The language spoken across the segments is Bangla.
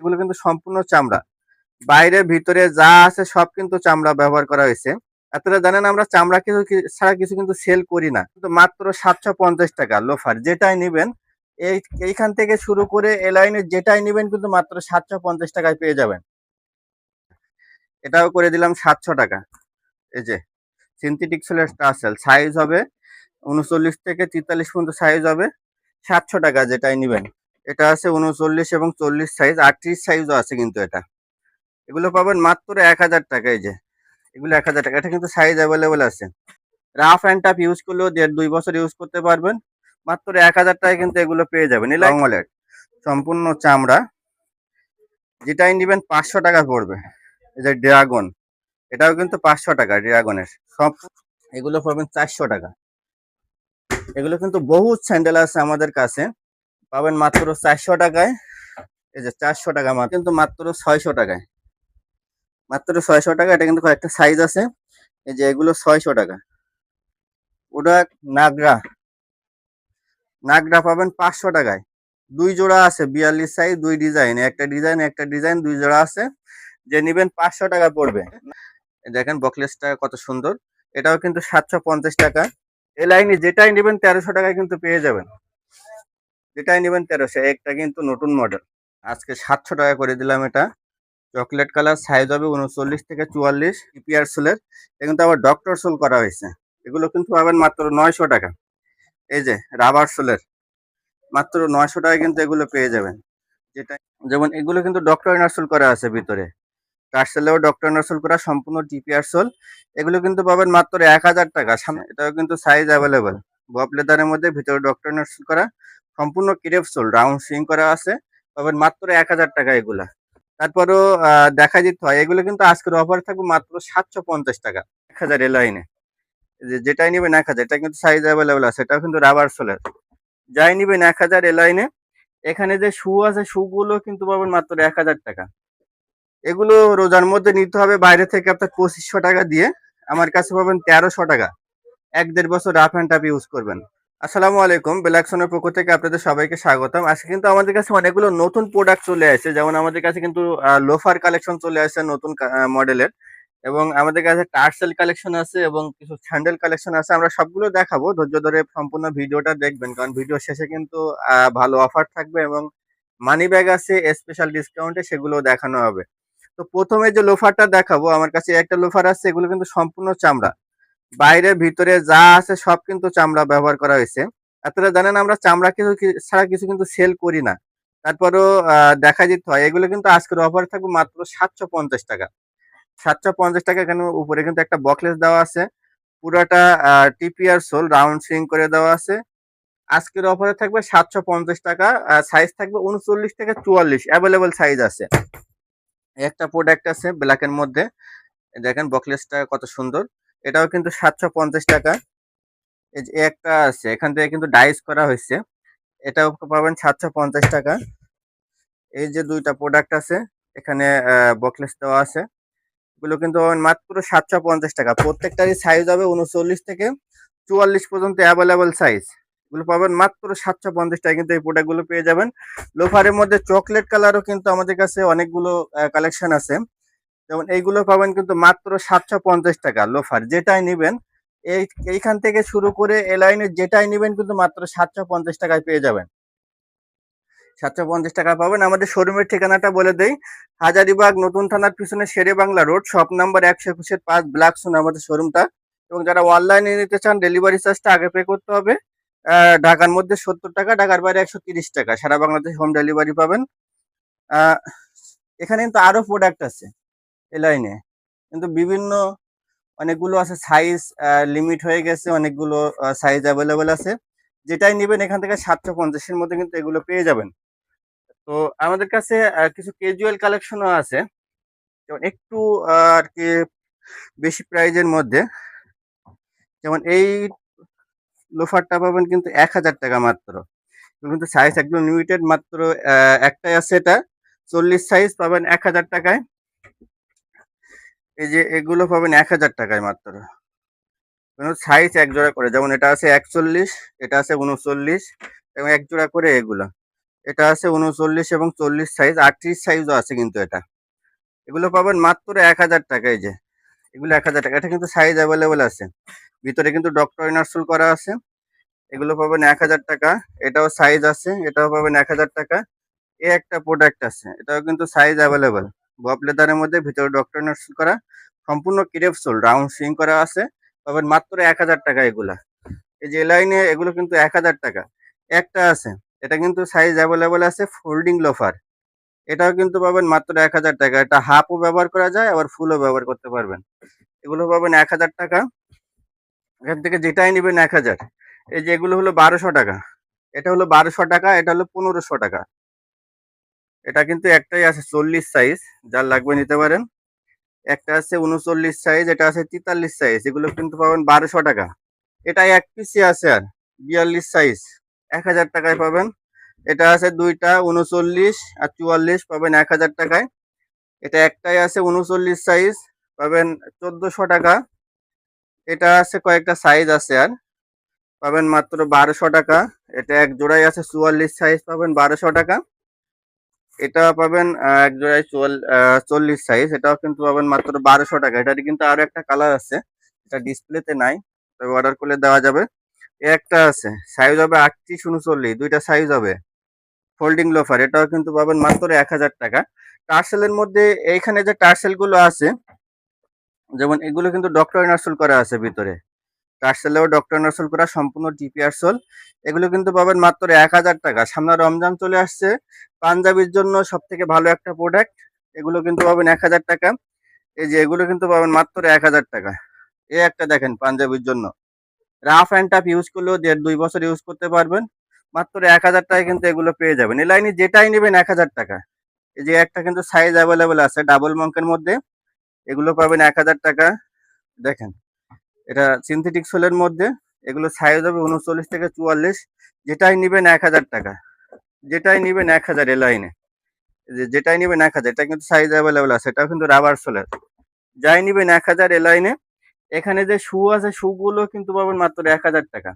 এগুলো কিন্তু সম্পূর্ণ চামড়া। বাইরে ভিতরে যা আছে সব কিন্তু চামড়া ব্যবহার করা হয়েছে। আপনারা জানেন আমরা চামড়া কিছু ছাড়া কিছু কিন্তু সেল করি না। কিন্তু মাত্র ৭৫০ টাকা লোফার যেটাই নিবেন, এই এইখান থেকে শুরু করে এ লাইনে যেটাই নিবেন কিন্তু মাত্র ৭৫০ টাকায় পেয়ে যাবেন। এটাও করে দিলাম ৭০০ টাকা। এই যে সিনথেটিক সোলের টাসেল সাইজ হবে ৩৯ থেকে ৪৩ পর্যন্ত সাইজ হবে। ৭০০ টাকা যেটাই নিবেন। এটা আছে ৩৯ এবং ৪০ সাইজ, ৩৮ সাইজও আছে কিন্তু এটা। এগুলো পাবেন মাত্র ১০০০ টাকা। এই যে এগুলো ১০০০ টাকা। এটা কিন্তু সাইজ অ্যাভেলেবল আছে। রাফ অ্যান্ড টাফ ইউজ করলেও ১.৫-২ বছর ইউজ করতে পারবেন। মাত্র ১০০০ টাকায় কিন্তু এগুলো পেয়ে যাবেন। লং ওয়ালেট সম্পূর্ণ চামড়া, যেটাই নিবেন ৫০০ টাকা পড়বে। এই যে ড্রাগন, এটাও কিন্তু ৫০০ টাকা ড্রাগনের। সব এগুলো পাবেন ৪০০ টাকা। এগুলো কিন্তু বহুত স্যান্ডেল আছে আমাদের কাছে, পাবেন মাত্র ৪০০ টাকায়। এই যে ৪০০ টাকা কিন্তু মাত্র ৬০০ টাকায়। মাত্র ৬০০ টাকা। এটা কিন্তু কয়েকটা সাইজ আছে। এই যে এগুলো ৬০০ টাকা। ওটা নাগরা, নাগরা পাবেন ৫০০ টাকায়। ২ জোড়া আছে, ৪২ সাইজ, ২ ডিজাইন, একটা ডিজাইন একটা ডিজাইন, ২ জোড়া আছে। যে নিবেন ৫০০ টাকা পড়বে। দেখেন বকলেসটা কত সুন্দর। এটাও কিন্তু ৭৫০ টাকা। এই লাইনে যেটাই নিবেন ১৩০০ টাকায় কিন্তু পেয়ে যাবেন। যেটাই নিবেন ১৩০০। একটা কিন্তু নতুন মডেল। আজকে ৭০০ টাকা করে দিলাম এটা। চকলেট কালার, সাইজ হবে ৩৯ থেকে ৪৪, ইপিআর সোলের। এটা কিন্তু আবার ডক্টর সোল করা হয়েছে। এগুলো কিন্তু পাবেন মাত্র ৯০০ টাকা। এই যে রাবার সোলের, মাত্র ৯০০ টাকায় কিন্তু এগুলো পেয়ে যাবেন। যেটা যেমন এগুলো কিন্তু ডক্টর ইনারসোল করা আছে ভিতরে। টার্সেলেও ডক্টর ইনারসোল করা, সম্পূর্ণ টিপিআর সোল। এগুলো কিন্তু পাবেন মাত্র ১০০০ টাকা। এটাও কিন্তু সাইজ অ্যাভেলেবল। বব লেদারের মধ্যে ভিতরে ডক্টর ইনারসোল করা, সম্পূর্ণ ক্রেপ সোল, রাউন্ড সুইং করা আছে। পাবেন মাত্র ১০০০ টাকা এগুলা। তারপরেও দেখা যেতে হয় এগুলো কিন্তু আজকের অফার থাকবে মাত্র ৭৫০ টাকা। ১০০০ এ লাইনে যেটাই নিবেন ১০০০। এটা কিন্তু সাইজ অ্যাভেলেবল আছে। এটাও কিন্তু রাবার সোলের। যাই নিবেন ১০০০ এ লাইনে। এখানে যে শু আছে, শু গুলো কিন্তু পাবেন মাত্র ১০০০ টাকা। এগুলো রোজার মধ্যে নিতে হবে বাইরে থেকে আপনার ২৫০০ টাকা দিয়ে। আমার কাছে পাবেন ১৩০০ টাকা। ১-১.৫ বছর রাফ অ্যান্ড টাফ ইউজ করবেন। আসসালামু আলাইকুম, বেলাকসনের পক্ষ থেকে আপনাদের সবাইকে স্বাগতম। আজকে কিন্তু আমাদের কাছে অনেকগুলো নতুন প্রোডাক্ট চলে আসছে। যেমন আমাদের কাছে কিন্তু লোফার কালেকশন চলে আসছে নতুন মডেলের, এবং আমাদের কাছে টার্সেল কালেকশন আছে এবং কিছু স্যান্ডেল কালেকশন আছে। আমরা সবগুলো দেখাবো। ধৈর্য ধরে সম্পূর্ণ ভিডিওটা দেখবেন, কারণ ভিডিও শেষে কিন্তু ভালো অফার থাকবে এবং মানি ব্যাগ আছে স্পেশাল ডিসকাউন্টে, সেগুলো দেখানো হবে। তো প্রথমে যে লোফারটা দেখাবো, আমার কাছে একটা লোফার আছে। এগুলো কিন্তু সম্পূর্ণ চামড়া। বাইরে ভিতরে যা আছে সব কিন্তু চামড়া ব্যবহার করা হয়েছে। আপনারা জানেন আমরা চামড়া কিছু ছাড়া কিছু কিন্তু সেল করি না। তারপরেও দেখা যেতে হয় এগুলো কিন্তু আজকের অফার থাকবে মাত্র ৭৫০ টাকা। ৭৫০ টাকা। এখানে উপরে কিন্তু একটা বকলেস দেওয়া আছে। পুরাটা টিপিআর সোল, রাউন্ড সুইং করে দেওয়া আছে। আজকের অফারে থাকবে ৭৫০ টাকা। সাইজ থাকবে ৩৯ থেকে ৪৪, অ্যাভেলেবল সাইজ আছে। একটা প্রোডাক্ট আছে ব্ল্যাক এর মধ্যে, দেখেন বকলেসটা কত সুন্দর। এটাও কিন্তু ৭৫০ টাকা। এই যে একটা আছে, এখান থেকে কিন্তু ডাইস করা হয়েছে। এটাও পাবেন ৭৫০ টাকা। এই যে দুইটা প্রোডাক্ট আছে, এখানে বকলেস দেওয়া আছে। এগুলো কিন্তু পাবেন মাত্র ৭৫০ টাকা। প্রত্যেকটারই সাইজ হবে ৩৯ থেকে ৪৪ পর্যন্ত, অ্যাভেলেবল সাইজ। এগুলো পাবেন মাত্র ৭৫০ টাকা। কিন্তু এই প্রোডাক্ট গুলো পেয়ে যাবেন। লোফারের মধ্যে চকলেট কালারও কিন্তু আমাদের কাছে অনেকগুলো কালেকশন আছে। যেমন এইগুলো পাবেন কিন্তু মাত্র ৭৫০ টাকা লোফার যেটাই নিবেন। এই এইখান থেকে শুরু করে এ লাইনে যেটাই নিবেন কিন্তু মাত্র ৭৫০ টাকায় পেয়ে যাবেন। ৭৫০ টাকা পাবেন। আমাদের শোরুমের ঠিকানাটা বলে দেই। হাজারীবাগ নতুন থানার পিছনে Shere Bangla road, shop number ১২১-৫, ব্ল্যাকসোন আমাদের শোরুমটা। এবং যারা অনলাইনে নিতে চান ডেলিভারি চার্জটা আগে পে করতে হবে। ঢাকার মধ্যে ৭০ টাকা, ঢাকার বাইরে ১৩০ টাকা। সারা বাংলাদেশ হোম ডেলিভারি পাবেন। আহ, এখানে কিন্তু আরো প্রোডাক্ট আছে এ লাইনে, কিন্তু বিভিন্ন অনেকগুলো আছে। সাইজ লিমিট হয়ে গেছে, অনেকগুলো সাইজ অ্যাভেলেবেল আছে। যেটাই নিবেন এখান থেকে ৭৫০-এর মধ্যে কিন্তু এগুলো পেয়ে যাবেন। তো আমাদের কাছে কিছু ক্যাজুয়াল কালেকশনও আছে, যেমন একটু আর কি বেশি প্রাইজের মধ্যে। যেমন এই লোফারটা পাবেন কিন্তু ১০০০ টাকা মাত্র। কিন্তু সাইজ একদম লিমিটেড, মাত্র একটাই আছে। এটা ৪০ সাইজ, পাবেন ১০০০ টাকায়। এই যে এগুলো পাবেন ১০০০ টাকায় মাত্র। সাইজ এক জোড়া করে, যেমন এটা আছে ৪১, এটা আছে ৩৯, এবং এক জোড়া করে এগুলো। এটা আছে 39 এবং 40 সাইজ, 38 সাইজও আছে কিন্তু এটা। এগুলো পাবেন মাত্র 1000 টাকা। এই যে এগুলো 1000 টাকা। এটা কিন্তু সাইজ অ্যাভেলেবল আছে। ভিতরে কিন্তু ডক্টর ইনারসোল করা আছে। এগুলো পাবেন 1000 টাকা। এটাও সাইজ আছে, এটাও পাবেন 1000 টাকা। একটা প্রোডাক্ট আছে, এটাও কিন্তু সাইজ অ্যাভেলেবল। বব লেদারের মধ্যে ভিতরে ডক্টর ইনারসোল করা, সম্পূর্ণ ক্রেপ সোল, রাউন্ড সুইং করা আছে। পাবেন মাত্র 1000 টাকা এগুলা। এই যে লাইনে এগুলো কিন্তু 1000 টাকা। একটা আছে, এটা কিন্তু সাইজ অ্যাভেলেবল আছে, ফোল্ডিং লোফার। এটাও কিন্তু পাবেন মাত্র 1000 টাকা। এটা হাফও ব্যবহার করা যায়, আবার ফুলও ব্যবহার করতে পারবেন। এগুলো পাবেন 1000 টাকা। এখান থেকে যেটাই নেবেন 1000। এই যে এগুলো হলো 1200 টাকা। এটা হলো 1200 টাকা, এটা হলো 1500 টাকা। এটা কিন্তু একটাই আছে 40 সাইজ, যার লাগবে নিতে পারেন। একটা আছে 39 সাইজ, এটা আছে 43 সাইজ। এগুলো কিন্তু পাবেন 1200 টাকা। এটা এক পিসি আছে আর 42 সাইজ, 1000 টাকায় পাবেন। এটা আছে দুইটা 39 আর 44, পাবেন 1000 টাকায়। এটা একটাই আছে 39 সাইজ, পাবেন 1400 টাকা। এটা আছে কয়েকটা সাইজ আছে আর পাবেন মাত্র 1200 টাকা। এটা এক জোড়াই আছে 44 সাইজ, পাবেন 1200 টাকা। এটা পাবেন এক জোড়ায় 40 সাইজ, এটাও কিন্তু পাবেন মাত্র 1200 টাকা। এটার কিন্তু আরো একটা কালার আছে, এটা ডিসপ্লেতে নাই, তবে অর্ডার করলে দেওয়া যাবে। একটা আছে, সাইজ হবে 38 39, দুইটা সাইজ হবে, ফোল্ডিং লোফার। এটাও কিন্তু পাবেন মাত্র 1000 টাকা। টার্সেলের মধ্যে এইখানে যে টার্সেল গুলো আছে, যেমন এগুলো কিন্তু ডক্টর ইনারসোল করা আছে ভিতরে। টার্সেলেও ডক্টর ইনারসোল করা, সম্পূর্ণ টিপিআর সোল। এগুলো কিন্তু পাবেন মাত্র 1000 টাকা। সামনে রমজান চলে আসছে, পাঞ্জাবির জন্য সব থেকে ভালো একটা প্রোডাক্ট। এগুলো কিন্তু পাবেন 1000 টাকা। এই যে এগুলো কিন্তু পাবেন মাত্র 1000 টাকা। এই একটা দেখেন পাঞ্জাবির জন্য, রাফ অ্যান্ড টাফ ইউজ করলেও 1.5-2 বছর ইউজ করতে পারবেন। মাত্র 1000 টাকায় কিন্তু এগুলো পেয়ে যাবেন। এই লাইনে যেটাই নেবেন 1000 টাকা। এই যে একটা কিন্তু সাইজ অ্যাভেলেবেল আছে ডাবল মঙ্কের মধ্যে, এগুলো পাবেন 1000 টাকা। দেখেন, এটা সিনথেটিক সোলের মধ্যে, এগুলো সাইজ হবে 39 থেকে 44। যেটাই নিবেন 1000 টাকা। যেটাই নিবেন 1000 এ লাইনে, যেটাই নিবেন 1000। এটা কিন্তু সাইজ অ্যাভেলেবেল আছে, এটাও কিন্তু রাবার সোলের। যাই নিবেন 1000 এ লাইনে। এখানে যে শু আছে, শু গুলো কিন্তু পাবেন মাত্র 1000 টাকা।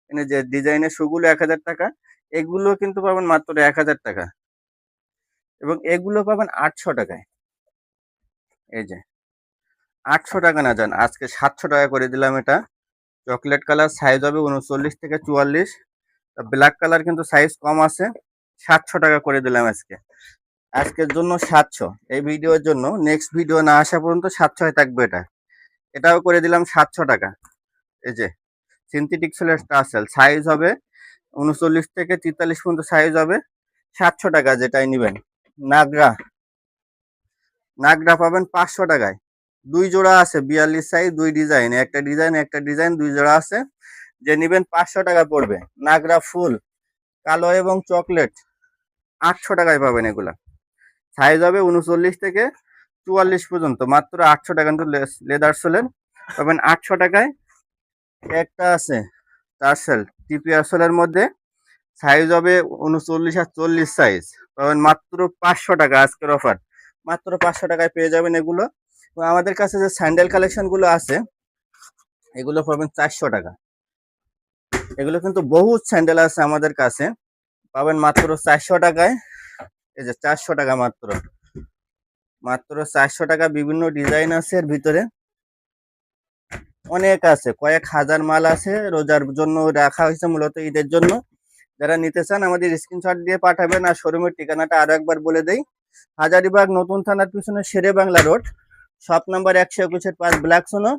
এখানে যে ডিজাইনের শু গুলো 1000 টাকা, এগুলো কিন্তু পাবেন মাত্র 1000 টাকা। এবং এগুলো পাবেন 800 টাকায়। এই যে 800 টাকা না যান, আজকে 700 টাকা করে দিলাম এটা। চকলেট কালার, সাইজ হবে 39 থেকে 44। ব্ল্যাক কালার কিন্তু সাইজ কম আছে, 700 টাকা করে দিলাম আজকে। আজকের জন্য 700, এই ভিডিওর জন্য। নেক্সট ভিডিও না আসা পর্যন্ত 700 থাকবে এটা। এটাও করে দিলাম 700 টাকা। এই যে সিনথেটিক সোলের টার্সেল, সাইজ হবে 39 থেকে 43 পর্যন্ত সাইজ হবে, 700 টাকা যেটাই নিবেন। নাগরা, নাগরা পাবেন 500 টাকায়। দুই জোড়া আছে 42 সাইজ, দুই ডিজাইন, একটা ডিজাইন একটা ডিজাইন, দুই জোড়া আছে। যে নিবেন 500 টাকা পড়বে। নাগরা ফুল, কালো এবং চকলেট, 800 টাকায় পাবেন এগুলা। সাইজ হবে 39 থেকে 44 পর্যন্ত, মাত্র 800 টাকা। কিন্তু লেদার সোলের পাবেন 800 টাকায়। একটা আছে টার্সেল টিপিআর সোলের মধ্যে, সাইজ হবে 39 আর 40 সাইজ, পাবেন মাত্র 500 টাকা। আজকের অফার, মাত্র 500 টাকায় পেয়ে যাবেন এগুলো। তো আমাদের কাছে যে স্যান্ডেল কালেকশন গুলো আছে, এগুলো পাবেন 400 টাকা। এগুলো কিন্তু বহুত স্যান্ডেল আছে আমাদের কাছে, পাবেন মাত্র 400 টাকায়। এই যে 400 টাকা মাত্র, মাত্র 400 টাকা। বিভিন্ন ডিজাইন আছে এর ভিতরে, অনেক আছে, কয়েক হাজার মাল আছে। রোজার জন্য রাখা হয়েছে, মূলত ঈদের জন্য। যারা নিতে চান আমাদের স্ক্রিনশট দিয়ে পাঠাবেন। আর শোরুমের ঠিকানাটা আরো একবার বলে দেই, হাজারীবাগ নতুন থানার পিছনে Shere Bangla road, shop number 121-5 black Sona.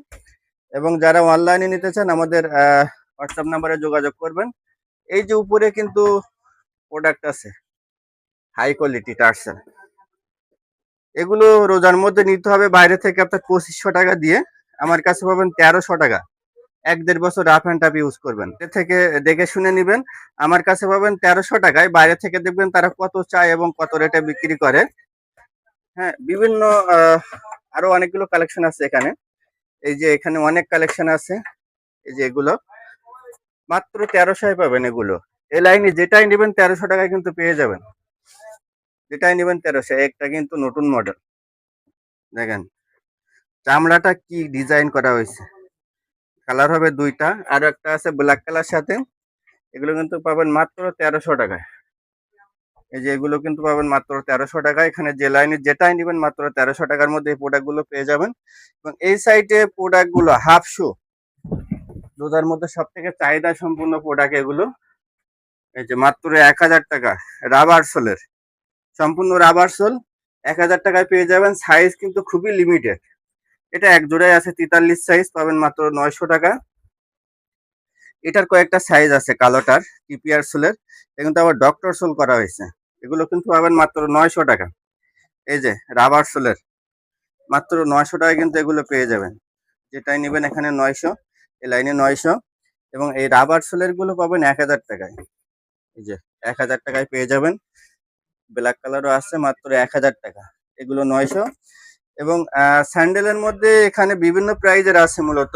এবং যারা অনলাইনে নিতে চান আমাদের হোয়াটসঅ্যাপ নাম্বারে যোগাযোগ করবেন। এই যে উপরে কিন্তু প্রোডাক্ট আছে, হাই কোয়ালিটি টার্সেল। এগুলো রোজার মধ্যে নিতে হবে বাইরে থেকে আপনার 2500 টাকা দিয়ে। আমার কাছে পাবেন 1300 টাকা। 1-1.5 বছর রাফ অ্যান্ড টাফ ইউজ করবেন, এর থেকে দেখে শুনে নিবেন। আমার কাছে পাবেন 1300 টাকায়। বাইরে থেকে দেখবেন তারা কত চায় এবং কত রেটে বিক্রি করে। হ্যাঁ, বিভিন্ন আরো অনেকগুলো কালেকশন আছে এখানে। এই যে এখানে অনেক কালেকশন আছে। এই যে এগুলো মাত্র 1300 পাবেন এগুলো। এই লাইনে যেটাই নেবেন 1300 টাকায় কিন্তু পেয়ে যাবেন। যেটাই নেবেন 1300। একটা কিন্তু নতুন মডেল, দেখেন চামড়াটা কি ডিজাইন করা হয়েছে। কালার হবে দুইটা, আর একটা আছে ব্ল্যাক কালার সাথে। এগুলো কিন্তু পাবেন মাত্র 1300 টাকায়। এই যে এগুলো কিন্তু পাবেন মাত্র 1300 টাকা। এখানে যে লাইনের যেটাই নেবেন মাত্র 1300 টাকার মধ্যে এই প্রোডাক্টগুলো পেয়ে যাবেন। এবং এই সাইডে প্রোডাক্টগুলো হাফ শু, রোজার মধ্যে সব থেকে চাহিদা সম্পূর্ণ প্রোডাক্ট এগুলো। এই যে মাত্র 1000 টাকা, রাবার সোলের, সম্পূর্ণ রাবার সোল 1000 টাকায় পেয়ে যাবেন। সাইজ কিন্তু খুবই লিমিটেড। এটা এক জোড়ায় আছে 43 সাইজ, পাবেন মাত্র 900 টাকা। এটার কয়েকটা সাইজ আছে কালোটার, টিপিআর সোলের, এটা কিন্তু আবার ডক্টর সোল করা হয়েছে। এগুলো কিন্তু পাবেন মাত্র 900 টাকা। এই যে রাবার সোলের, মাত্র 900 টাকায় কিন্তু এগুলো পেয়ে যাবেন। যেটাই নেবেন এখানে 900, এই লাইনে 900। এবং এই রাবার সোলের গুলো পাবেন 1000 টাকায়। এই যে 1000 টাকায় পেয়ে যাবেন। ব্ল্যাক কালারও আছে, মাত্র 1000 টাকা। এগুলো 900। এবং স্যান্ডেলের মধ্যে এখানে বিভিন্ন প্রাইজের আছে মূলত।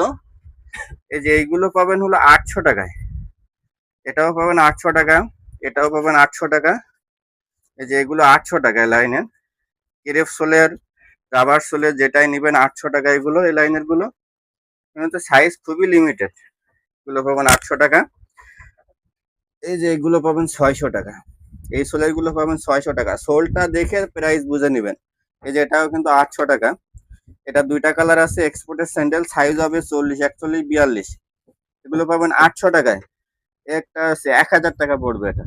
এই যে এইগুলো পাবেন হলো 800 টাকায়, এটাও পাবেন 800 টাকা, এটাও পাবেন 800 টাকা। এই যে এগুলো 800 টাকায় লাইনের, কেরেফ সোলের, রাবার সোলের, যেটাই নেবেন 800 টাকা। এগুলো এই লাইনের গুলো কিন্তু সাইজ খুবই লিমিটেড, এগুলো পাবেন 800 টাকা। এই যে এগুলো পাবেন 600 টাকা, এই সোলের গুলো পাবেন 600 টাকা। সোলটা দেখে প্রাইস বুঝে নেবেন। এই যে এটাও কিন্তু 800 টাকা। এটা দুইটা কালার আছে, এক্সপোর্টের স্যান্ডেল, সাইজ হবে 40, 41, 42। এগুলো পাবেন 800 টাকায়। একটা আছে 1000 টাকা পড়বে, এটা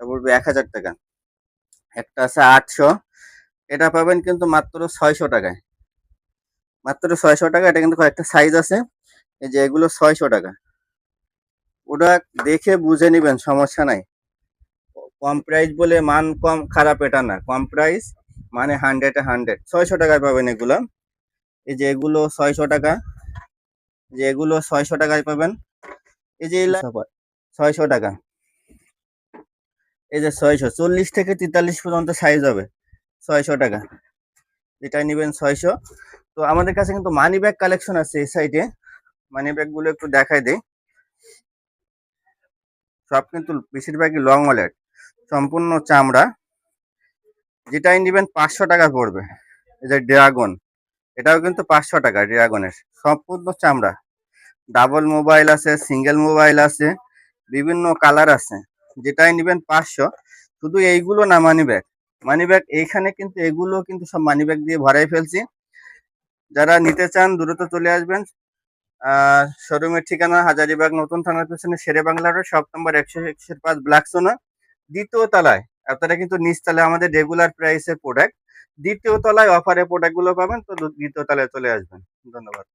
পড়বে 1000 টাকা। একটা আছে 800, এটা পাবেন কিন্তু মাত্র 600 টাকায়, মাত্র 600 টাকা। এটা কিন্তু কয়েকটা সাইজ আছে। এই যে এগুলো 600 টাকা। ওটা দেখে বুঝে নিবেন, সমস্যা নাই। কম প্রাইস বলে মান কম খারাপ এটা না, কম প্রাইস মানে 100-100। 600 টাকায় পাবেন এগুলো। এই যে এগুলো 600 টাকা, যে এগুলো 600 টাকায় পাবেন। এই যে 600 টাকা। এই যে 640 থেকে 43 পর্যন্ত সাইজ হবে, 600 টাকা। যেটাই নেবেন 600। তো আমাদের কাছে কিন্তু মানি ব্যাগ কালেকশন আছে এই সাইডে, মানি ব্যাগ গুলো একটু দেখাই দেই। সব কিন্তু বেশিরভাগই লং ওয়ালেট, সম্পূর্ণ চামড়া। যেটাই নেবেন 500 টাকা পড়বে। এই যে ড্রাগন, এটাও কিন্তু 500 টাকা। ড্রাগনের সম্পূর্ণ চামড়া, ডাবল মোবাইল আছে, সিঙ্গেল মোবাইল আছে, বিভিন্ন কালার আছে। যেটাই নেবেন 500। শুধু এইগুলো না, মানি ব্যাগ, মানি ব্যাগ এইখানে কিন্তু এগুলো কিন্তু সব মানি ব্যাগ দিয়ে ভরাই ফেলছি। যারা নিতে চান দ্রুত চলে আসবেন। শোরুমের ঠিকানা হাজারীবাগ নতুন থানার পেছনে Shere Bangla road, shop number 100-105, black Sona, দ্বিতীয় তলায়। আপনারা কিন্তু নিচ তলায় আমাদের রেগুলার প্রাইসের প্রোডাক্ট, দ্বিতীয় তলায় অফারে প্রোডাক্ট গুলো পাবেন। তো দ্বিতীয় তলায় চলে আসবেন। ধন্যবাদ।